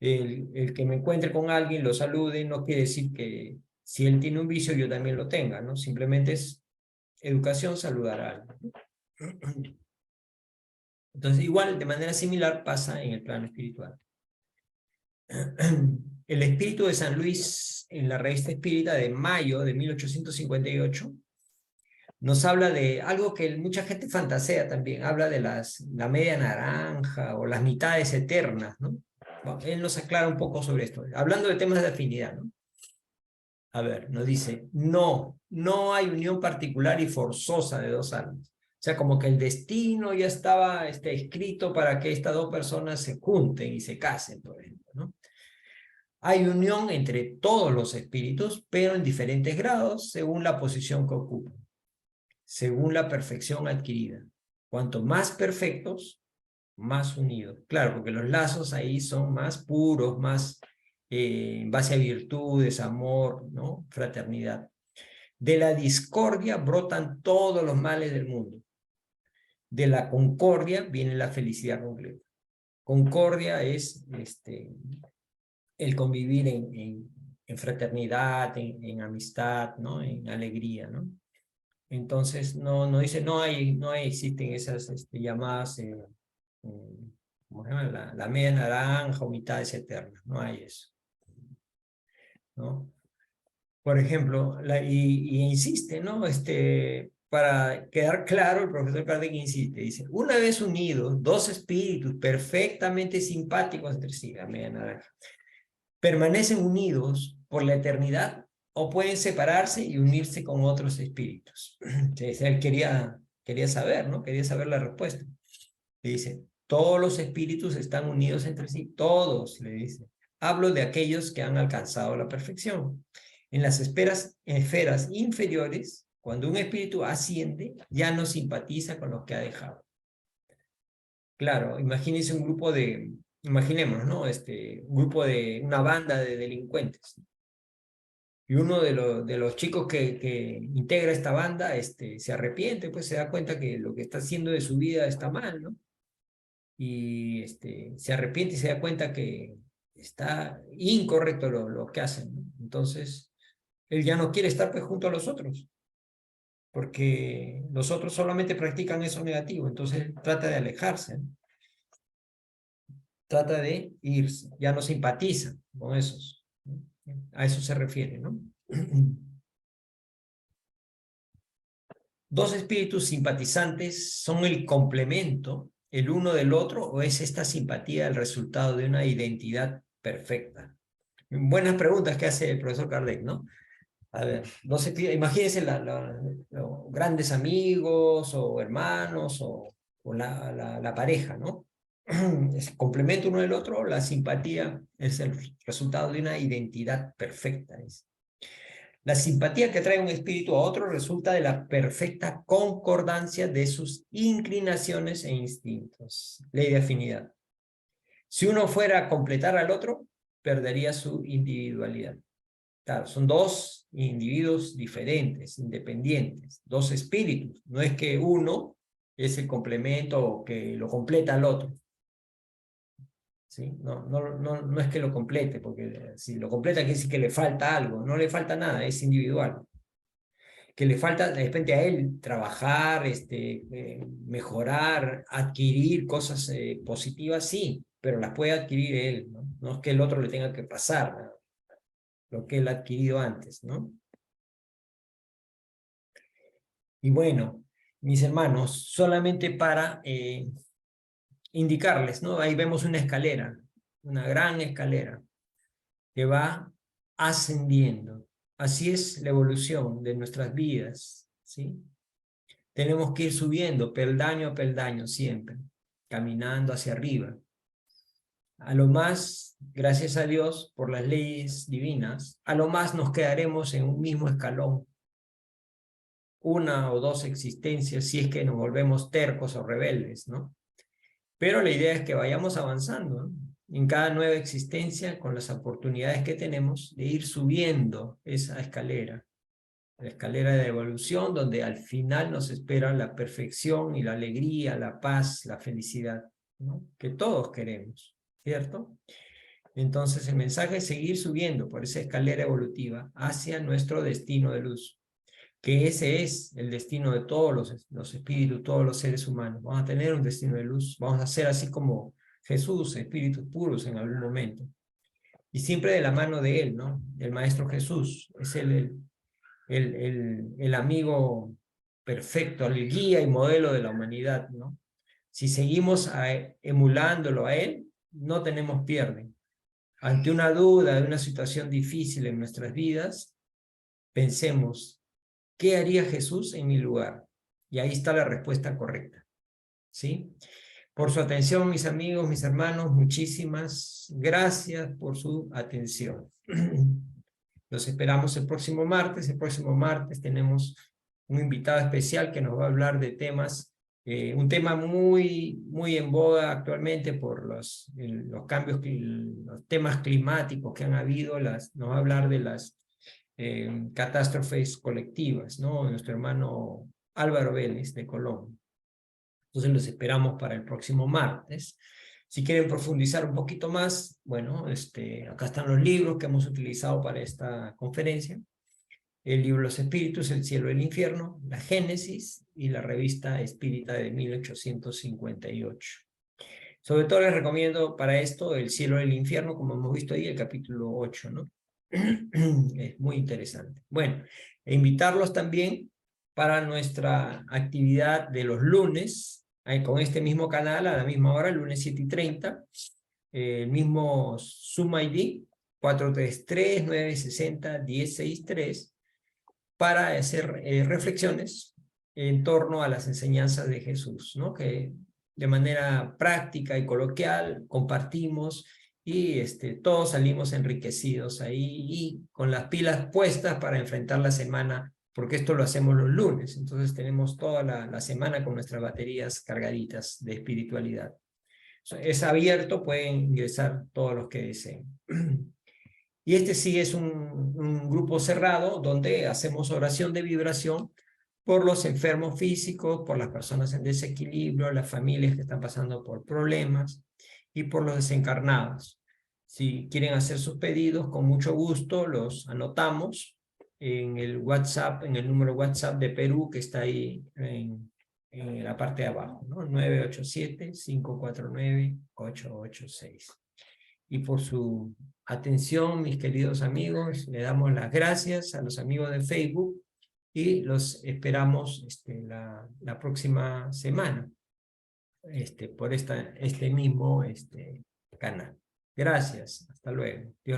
El que me encuentre con alguien, lo salude, no quiere decir que si él tiene un vicio, yo también lo tenga, ¿no? Simplemente es educación saludar a alguien. Entonces, igual, de manera similar, pasa en el plano espiritual. El espíritu de San Luis, en la revista espírita de mayo de 1858, nos habla de algo que mucha gente fantasea también, habla de la media naranja o las mitades eternas, ¿no? Bueno, él nos aclara un poco sobre esto, hablando de temas de afinidad, ¿no? A ver, nos dice, no hay unión particular y forzosa de dos almas. O sea, como que el destino ya estaba escrito para que estas dos personas se junten y se casen, por ejemplo, ¿no? Hay unión entre todos los espíritus, pero en diferentes grados, según la posición que ocupan, según la perfección adquirida. Cuanto más perfectos, más unidos. Claro, porque los lazos ahí son más puros, más en base a virtudes, amor, ¿no? Fraternidad. De la discordia brotan todos los males del mundo. De la concordia viene la felicidad completa. Concordia es el convivir en fraternidad, en amistad, ¿no? En alegría, ¿no? Entonces, no dice, no existen esas llamadas, ¿cómo se llama? La media naranja o mitades eternas, no hay eso, ¿no? Por ejemplo, y insiste, ¿no? Para quedar claro, el profesor Kardec insiste, dice, una vez unidos, dos espíritus perfectamente simpáticos entre sí, la media naranja, permanecen unidos por la eternidad o pueden separarse y unirse con otros espíritus. Entonces, él quería saber, ¿no? Quería saber la respuesta. Le dice, todos los espíritus están unidos entre sí, todos, le dice. Hablo de aquellos que han alcanzado la perfección. En las esferas inferiores, cuando un espíritu asciende, ya no simpatiza con los que ha dejado. Claro, imagínense un grupo imaginemos, ¿no? Un grupo una banda de delincuentes. Y uno de los chicos que integra esta banda, se arrepiente, pues se da cuenta que lo que está haciendo de su vida está mal, ¿no? Y se arrepiente y se da cuenta que está incorrecto lo que hacen, ¿no? Entonces, él ya no quiere estar pues junto a los otros. porque los otros solamente practican eso negativo, entonces trata de alejarse, ¿no? Trata de irse, ya no simpatiza con esos, ¿no? A eso se refiere, ¿no? ¿Dos espíritus simpatizantes son el complemento el uno del otro o es esta simpatía el resultado de una identidad perfecta? Buenas preguntas que hace el profesor Kardec, ¿no? A ver, imagínense los grandes amigos o hermanos o la pareja, ¿no? Es complemento uno del otro, la simpatía es el resultado de una identidad perfecta. La simpatía que trae un espíritu a otro resulta de la perfecta concordancia de sus inclinaciones e instintos. Ley de afinidad. Si uno fuera a completar al otro, perdería su individualidad. Claro, son dos individuos diferentes, independientes, dos espíritus. No es que uno es el complemento que lo completa al otro. ¿Sí? No es que lo complete, porque si lo completa quiere decir que le falta algo. No le falta nada, es individual. Que le falta de repente a él trabajar, mejorar, adquirir cosas positivas, sí, pero las puede adquirir él, ¿no? No es que el otro le tenga que pasar, ¿no? Lo que él ha adquirido antes, ¿no? Y bueno, mis hermanos, solamente para indicarles, ¿no? Ahí vemos una escalera, una gran escalera que va ascendiendo. Así es la evolución de nuestras vidas, ¿sí? Tenemos que ir subiendo peldaño a peldaño siempre, caminando hacia arriba. A lo más, gracias a Dios por las leyes divinas, a lo más nos quedaremos en un mismo escalón, una o dos existencias, si es que nos volvemos tercos o rebeldes, ¿no? Pero la idea es que vayamos avanzando, ¿no? En cada nueva existencia, con las oportunidades que tenemos de ir subiendo esa escalera, la escalera de evolución, donde al final nos espera la perfección y la alegría, la paz, la felicidad, ¿no? Que todos queremos, ¿cierto? Entonces el mensaje es seguir subiendo por esa escalera evolutiva hacia nuestro destino de luz, que ese es el destino de todos los espíritus, todos los seres humanos. Vamos a tener un destino de luz, vamos a ser así como Jesús, espíritus puros en algún momento. Y siempre de la mano de él, ¿no? El Maestro Jesús, es el amigo perfecto, el guía y modelo de la humanidad, ¿no? Si seguimos emulándolo a él, no tenemos pierde. Ante una duda, de una situación difícil en nuestras vidas, pensemos, ¿qué haría Jesús en mi lugar? Y ahí está la respuesta correcta, ¿sí? Por su atención, mis amigos, mis hermanos, muchísimas gracias por su atención. Los esperamos el próximo martes. El próximo martes tenemos un invitado especial que nos va a hablar de temas, un tema muy en boga actualmente por los cambios, los temas climáticos que han habido, nos va a hablar de las catástrofes colectivas, ¿no? Nuestro hermano Álvaro Vélez de Colombia. Entonces los esperamos para el próximo martes. Si quieren profundizar un poquito más, bueno, acá están los libros que hemos utilizado para esta conferencia. El libro Los Espíritus, El Cielo y el Infierno, la Génesis y la revista Espírita de 1858. Sobre todo les recomiendo para esto El Cielo y el Infierno, como hemos visto ahí, el capítulo 8, ¿no? Es muy interesante. Bueno, e invitarlos también para nuestra actividad de los lunes, con este mismo canal, a la misma hora, lunes 7:30, el mismo Zoom ID, 433-960-1063, para hacer reflexiones en torno a las enseñanzas de Jesús, ¿no? Que de manera práctica y coloquial compartimos y todos salimos enriquecidos ahí y con las pilas puestas para enfrentar la semana, porque esto lo hacemos los lunes, entonces tenemos toda la semana con nuestras baterías cargaditas de espiritualidad. Es abierto, pueden ingresar todos los que deseen. Y sí es un grupo cerrado donde hacemos oración de vibración por los enfermos físicos, por las personas en desequilibrio, las familias que están pasando por problemas y por los desencarnados. Si quieren hacer sus pedidos, con mucho gusto los anotamos en el WhatsApp, en el número WhatsApp de Perú que está ahí en la parte de abajo, ¿no? 987-549-886. Y por su atención, mis queridos amigos, le damos las gracias a los amigos de Facebook y los esperamos la próxima semana por este mismo canal. Gracias, hasta luego. Dios los